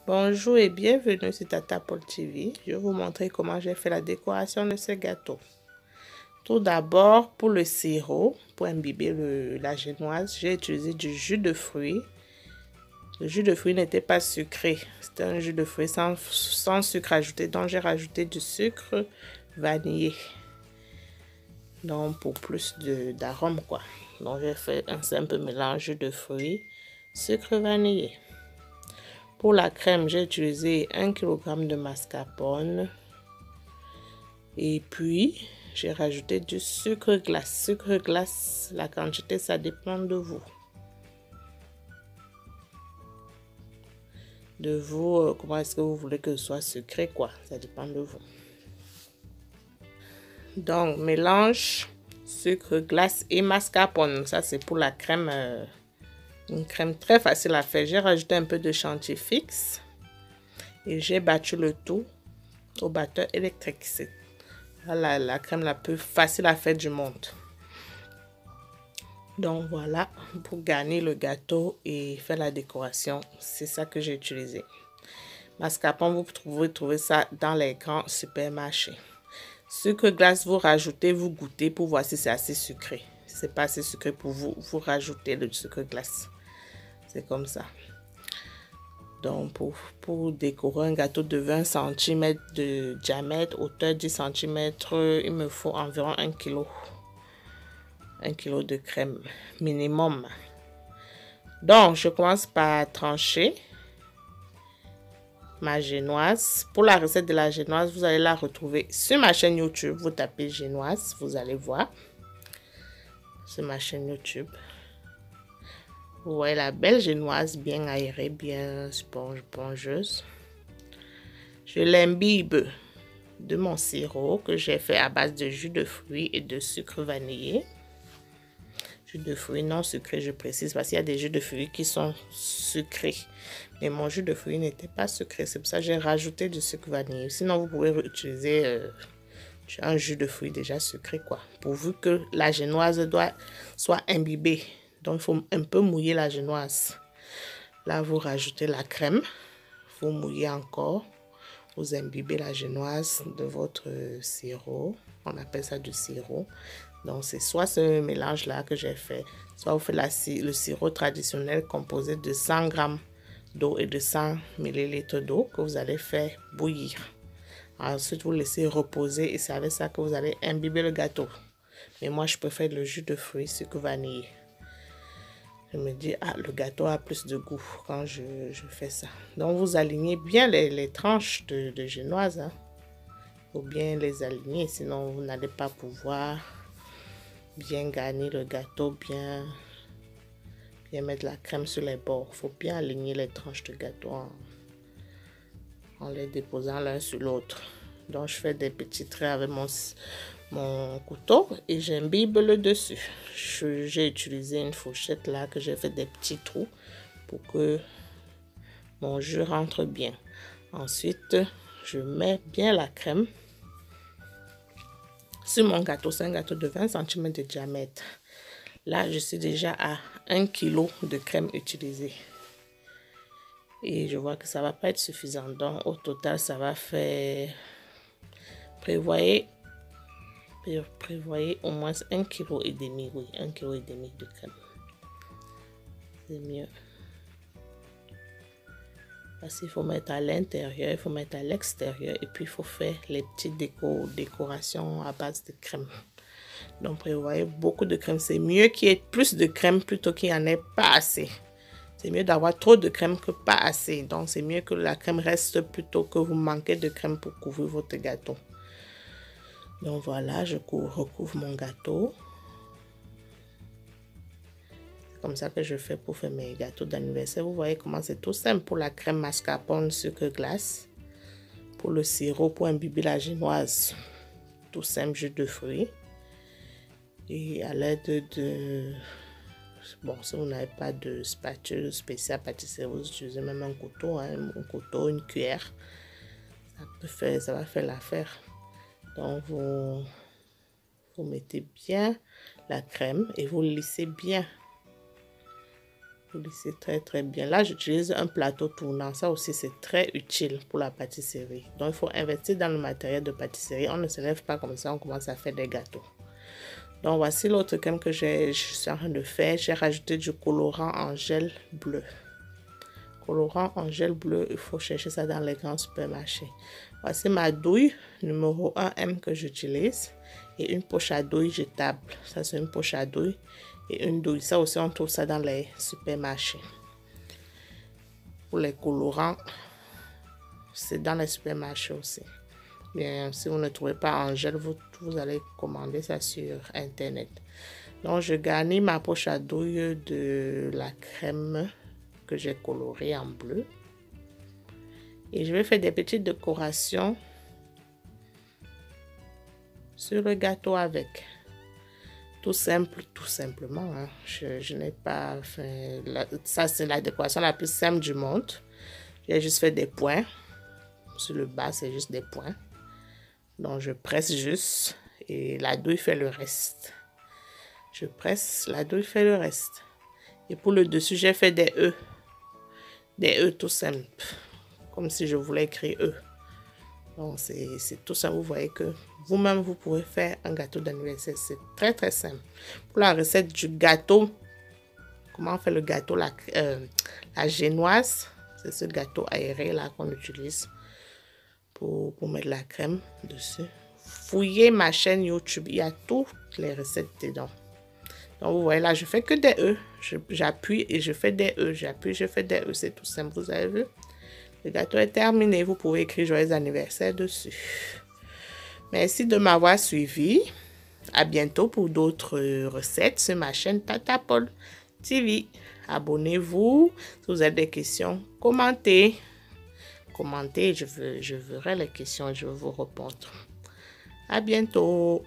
Bonjour et bienvenue sur Tata Paul TV. Je vais vous montrer comment j'ai fait la décoration de ce gâteau. Tout d'abord, pour le sirop, pour imbiber la génoise, j'ai utilisé du jus de fruits. Le jus de fruits n'était pas sucré. C'était un jus de fruits sans sucre ajouté. Donc, j'ai rajouté du sucre vanillé. Donc, pour plus d'arôme, quoi. Donc, j'ai fait un simple mélange de fruits, sucre vanillé. Pour la crème, j'ai utilisé 1 kg de mascarpone. Et puis, j'ai rajouté du sucre glace. Sucre glace, la quantité, ça dépend de vous. Comment est-ce que vous voulez que ce soit sucré, quoi. Ça dépend de vous. Donc, mélange sucre glace et mascarpone. Ça, c'est pour la crème. Une crème très facile à faire. J'ai rajouté un peu de chantilly fixe. Et j'ai battu le tout au batteur électrique. C'est la crème la plus facile à faire du monde. Donc voilà, pour garnir le gâteau et faire la décoration, c'est ça que j'ai utilisé. Mascarpone, vous pouvez trouver ça dans les grands supermarchés. Sucre glace, vous rajoutez, vous goûtez pour voir si c'est assez sucré. Si c'est pas assez sucré pour vous, vous rajoutez le sucre glace. C'est comme ça. Donc pour décorer un gâteau de 20 cm de diamètre, hauteur 10 cm, il me faut environ 1 kg. 1 kg de crème minimum. Donc, je commence par trancher ma génoise. Pour la recette de la génoise, vous allez la retrouver sur ma chaîne YouTube. Vous tapez génoise, vous allez voir. Sur ma chaîne YouTube. Vous voyez la belle génoise bien aérée, bien spongeuse. Je l'imbibe de mon sirop que j'ai fait à base de jus de fruits et de sucre vanillé. Jus de fruits non sucré, je précise, parce qu'il y a des jus de fruits qui sont sucrés. Mais mon jus de fruits n'était pas sucré, c'est pour ça que j'ai rajouté du sucre vanillé. Sinon, vous pouvez utiliser un jus de fruits déjà sucré, quoi. Pourvu que la génoise soit imbibée. Donc, il faut un peu mouiller la génoise. Là, vous rajoutez la crème. Vous mouillez encore. Vous imbibez la génoise de votre sirop. On appelle ça du sirop. Donc, c'est soit ce mélange-là que j'ai fait, soit vous faites le sirop traditionnel composé de 100 g d'eau et de 100 ml d'eau que vous allez faire bouillir. Ensuite, vous laissez reposer et c'est avec ça que vous allez imbiber le gâteau. Mais moi, je préfère le jus de fruits, sucre vanillé. Je me dis, ah, le gâteau a plus de goût quand je fais ça. Donc, vous alignez bien les tranches de génoise. Hein. Il faut bien les aligner, sinon vous n'allez pas pouvoir bien garnir le gâteau, bien mettre la crème sur les bords. Il faut bien aligner les tranches de gâteau en les déposant l'un sur l'autre. Donc, je fais des petits traits avec mon couteau et j'imbibe le dessus. J'ai utilisé une fourchette là que j'ai fait des petits trous pour que mon jus rentre bien. Ensuite, je mets bien la crème sur mon gâteau. C'est un gâteau de 20 cm de diamètre. Là, je suis déjà à 1 kg de crème utilisée. Et je vois que ça ne va pas être suffisant. Donc, au total, ça va faire... Prévoyez au moins 1,5 kg. Oui, 1,5 kg de crème. C'est mieux. Parce qu'il faut mettre à l'intérieur, il faut mettre à l'extérieur. Et puis, il faut faire les petites décorations à base de crème. Donc, prévoyez beaucoup de crème. C'est mieux qu'il y ait plus de crème plutôt qu'il n'y en ait pas assez. C'est mieux d'avoir trop de crème que pas assez. Donc, c'est mieux que la crème reste plutôt que vous manquez de crème pour couvrir votre gâteau. Donc, voilà, je recouvre mon gâteau. C'est comme ça que je fais pour faire mes gâteaux d'anniversaire. Vous voyez comment c'est tout simple pour la crème mascarpone, sucre glace. Pour le sirop, pour imbiber la génoise. Tout simple, jus de fruits. Et à l'aide de... Bon, si vous n'avez pas de spatule spéciale pâtisserie, vous utilisez même un couteau, hein, un couteau, une cuillère. Ça va faire l'affaire. Donc, vous mettez bien la crème et vous lissez bien. Vous lissez très bien. Là, j'utilise un plateau tournant. Ça aussi, c'est très utile pour la pâtisserie. Donc, il faut investir dans le matériel de pâtisserie. On ne se lève pas comme ça, on commence à faire des gâteaux. Donc, voici l'autre crème que je suis en train de faire. J'ai rajouté du colorant en gel bleu. Colorant en gel bleu, il faut chercher ça dans les grands supermarchés. Voici ma douille numéro 1M que j'utilise. Et une poche à douille jetable. Ça, c'est une poche à douille. Et une douille. Ça aussi, on trouve ça dans les supermarchés. Pour les colorants, c'est dans les supermarchés aussi. Bien, si vous ne trouvez pas en gel, vous allez commander ça sur Internet. Donc, je garnis ma poche à douille de la crème que j'ai colorée en bleu. Et je vais faire des petites décorations sur le gâteau avec. Tout simple, tout simplement. Hein. Je n'ai pas fait... Ça, c'est la décoration la plus simple du monde. J'ai juste fait des points. Sur le bas, c'est juste des points. Donc, je presse juste. Et la douille fait le reste. Je presse, la douille fait le reste. Et pour le dessus, j'ai fait des E. Des E tout simples. Comme si je voulais écrire E. Donc, c'est tout ça. Vous voyez que vous-même, vous pouvez faire un gâteau d'anniversaire. C'est très simple. Pour la recette du gâteau, comment on fait le gâteau, la génoise, c'est ce gâteau aéré là qu'on utilise pour mettre la crème dessus. Fouillez ma chaîne YouTube, il y a toutes les recettes dedans. Donc, vous voyez là, je fais que des E. J'appuie et je fais des E. J'appuie, je fais des E. C'est tout simple, vous avez vu? Le gâteau est terminé. Vous pouvez écrire joyeux anniversaire dessus. Merci de m'avoir suivi. À bientôt pour d'autres recettes sur ma chaîne Tata Paul TV. Abonnez-vous. Si vous avez des questions, commentez. Commentez, je verrai les questions et je vais vous répondre. À bientôt.